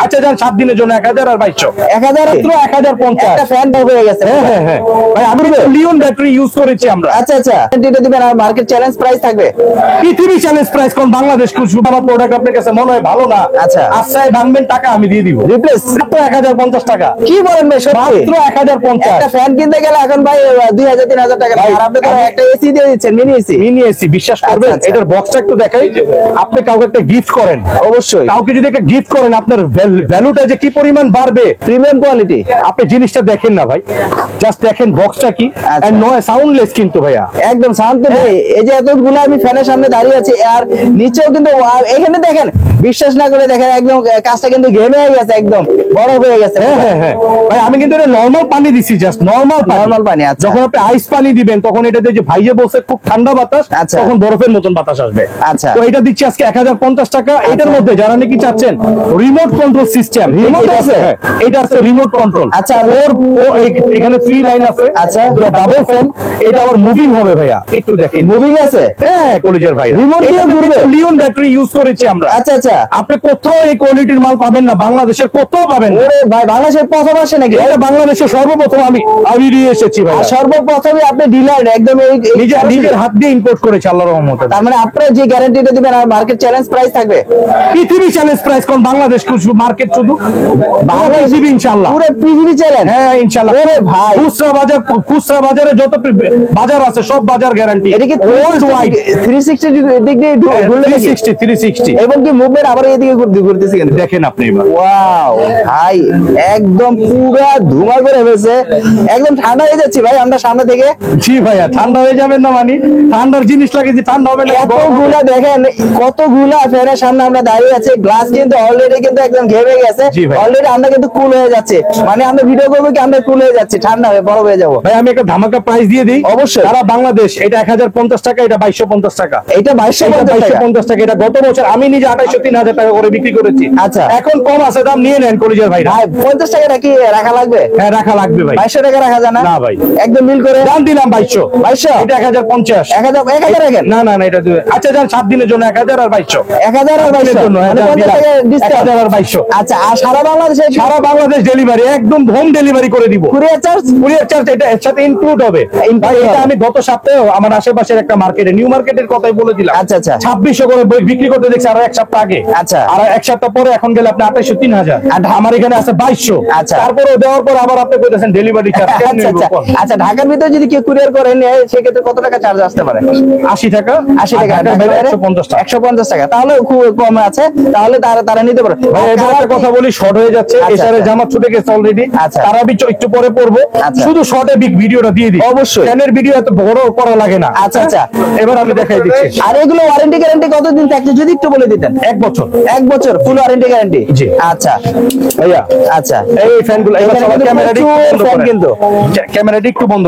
আচ্ছা যান 7 দিনের জন্য 1000 আর 2200 1000 মাত্র 1050 একটা ফ্যান হয়ে গেছে। হ্যাঁ ভাই আমি লিওন ব্যাটারি ইউজ করেছি আমরা। আচ্ছা এটা দিবেন আর মার্কেট চ্যালেঞ্জ প্রাইস থাকবে পৃথিবী চ্যালেঞ্জ প্রাইস কোন বাংলাদেশ শুধু আমার প্রোডাক্ট আপনার কাছে মনে হয় ভালো না, আচ্ছা আশ্রয় ভাঙবেন টাকা আমি দিয়ে দিব রিপ্লেস মাত্র 1050 টাকা। কি বলেন ভাই সত্যি মাত্র 1050 একটা ফ্যান কিনতে গেলে এখন ভাই 2000 3000 টাকা লাগে, আর আপনি তো একটা এসি দিয়ে দিচ্ছেন, মিনি এসি বিশ্বাস করবেন আচ্ছা। এটার বক্সটা একটু দেখাই। আপনি কাউকে একটা গিফট করেন, অবশ্যই কাউকে যদি একটা গিফট করেন আপনার ভ্যালুটা যে কি পরিমাণ বাড়বে। প্রিমিয়াম কোয়ালিটি আপনি জিনিসটা দেখেন না ভাই, জাস্ট দেখেন বক্সটা কি, আচ্ছা। এন্ড নয় সাউন্ডলেস কিন্তু ভাইয়া একদম শান্ত নেই। এই যে এতগুলো আমি ফ্যানের সামনে দাঁড়িয়ে আছি আর নিচেও কিন্তু এখানে দেখেন, বিশ্বাস না করে দেখেন একদম কাজটা কিন্তু ঘেমে হয়ে গেছে, একদম বড় হয়ে গেছে। হ্যাঁ ভাই আমি কিন্তু এটা নরমাল পানি দিছি, জাস্ট নরমাল পানি। আচ্ছা যখন আপনি আইস পানি দিবেন তখন এটাতে যে ভাইয়ে বসে খুব ঠান্ডা বাতাস, আচ্ছা। তখন বরফের মতন বাতাস আসবে। আচ্ছা তো এটা দিচ্ছি আজকে 1050 টাকা। এটার মধ্যে যারা নাকি চাচ্ছেন রিমোট কন্ট্রোল সিস্টেম, রিমোট আছে, এটা আছে রিমোট কন্ট্রোল। আচ্ছা এখানে 3 লাইন আছে। আচ্ছা ডাবল ফ্যান, এটা আবার মুভিং হবে ভাইয়া, একটু দেখেন মুভিং আছে। হ্যাঁ কলেজের ভাই রিমোট দিয়ে ঘুরবে। লিওন ব্যাটারি ইউজ করেছি আমরা। আচ্ছা আপনি কোথাও এই কোয়ালিটির মাল পাবেন না, বাংলাদেশের কোথাও পাবেন না। ওরে ভাই বাংলাদেশের প্রথম আসে নাকি? এটা বাংলাদেশের সর্বপ্রথম আমি নিয়ে এসেছি ভাই। আর সর্বপ্রথমে আপনি ডিলার একদম নিজের হাত দিয়ে ইম্পোর্ট করেছি আল্লাহর রহমতে। তার মানে আপনার যে গ্যারান্টিটা দিবেন আর মার্কেট চ্যালেঞ্জ প্রাইস থাকবে পৃথিবী চ্যালেঞ্জ প্রাইস কোন বাংলাদেশ মার্কেট শুধু পৃথিবী ইনশাআল্লাহ, পুরো পৃথিবী চ্যালেঞ্জ। হ্যাঁ ইনশাআল্লাহ। ওরে ভাই খুচরা বাজারে যত বাজার আছে সব বাজার গ্যারান্টি। এটা কি ওয়ার্ল্ড ওয়াইড 360 ডিগ্রি ঘুরলে নাকি? 360 এবং কি মুভমেন্ট আবার এদিকে ঘুরতেছে কিন্তু দেখেন আপনি এবার। ওয়াও ভাই একদম পুরো ধুমা করে ফেলছে, একদম ঠান্ডা হয়ে যাচ্ছে ভাই আমরা সামনে থেকে। জি ভাইয়া ঠান্ডা হয়ে যাবেন না, মানে ঠান্ডার জিনিস লাগে যে ঠান্ডা হবে না। কতগুলা দেখেন, কতগুলা ফ্যানের সামনে আমরা দাঁড়িয়ে আছি, গ্লাস কিন্তু অলরেডি কিন্তু একদম ঘেমে গেছে, জি ভাই। অলরেডি আমরা কিন্তু কুল হয়ে যাচ্ছে, মানে আমরা ভিডিও করবো কি আমরা কুল হয়ে যাচ্ছি, ঠান্ডা হয়ে বড় হয়ে যাবো। ভাই আমি একটা ধামাকা প্রাইস দিয়ে দিই অবশ্যই। সারা বাংলাদেশ এটা 1050 টাকা, এটা 2250 টাকা। এটা 2250 টাকা। এটা গত বছর আমি নিজে 2800-3000 টাকা করে বিক্রি করেছি। আচ্ছা। এখন কম আছে, দাম নিয়ে নেন কলেজের ভাই। ভাই 50 টাকা কি রাখা লাগবে? হ্যাঁ রাখা লাগবে ভাই। 2200 টাকা রাখা যায় না? না ভাই একদম মিল করে দাম দিলাম 2200। 2200 এটা 1050। 1000 রাখেন। না এটা আচ্ছা যান 7 দিনের জন্য 1000 আর 2200। 1000 আর 2200 জন্য মানে 50 টাকা ডিসকাউন্ট। 1000 আর 2200। আচ্ছা আর সারা বাংলাদেশ ডেলিভারি, একদম হোম ডেলিভারি করে দিব। কুরিয়ার চার্জ এটা এর সাথে ইনক্লুড হবে। ভাই এটা আমি গত সপ্তাহে আমার আশেপাশের একটা মার্কেটে নিউ মার্কেটের কথাই বলে দিলাম। আচ্ছা 2600 করে বিক্রি করতে দেখছি আরো এক সপ্তাহ আগে। আচ্ছা। আর এক সপ্তাহ পরে এখন গেলে আপনি 2800-3000। আমার এখানে আছে 2200। আচ্ছা। তারপরে দেওয়ার পর আবার আপনি কইতেছেন ডেলিভারি চার্জ। আচ্ছা ঢাকার ভিতরে যদি কেউ কুরিয়ার করে নেয় সেক্ষেত্রে কত টাকা চার্জ আসতে পারে? 80 টাকা। 80 টাকা। 150 টাকা। 150 টাকা, তাহলে খুব কম আছে, তাহলে তারা নিতে পারে। ভাই এবার একটা কথা বলি, শর্ট হয়ে যাচ্ছে, এসআরে জামা ছুটে গেছে অলরেডি। আচ্ছা। তারা একটু পরে পড়বো, শুধু শর্টে ভিডিওটা দিয়ে দিই। অবশ্যই। চ্যানেলের ভিডিও এত বড় করা লাগে না। আচ্ছা এবার আমি দেখাই দিচ্ছি। আর এগুলো ওয়ারেন্টি গ্যারান্টি কতদিন থাকছে যদি একটু বলে দিতেন? 1 বছর। 1 বছর ফুল ওয়ারেন্টি গ্যারান্টি। জি। আচ্ছা ভাইয়া আচ্ছা এই ফ্যানগুলো এবার এখানে ক্যামেরাটি প্রচুর ফ্যান কিন্তু। ক্যামেরাটি একটু বন্ধ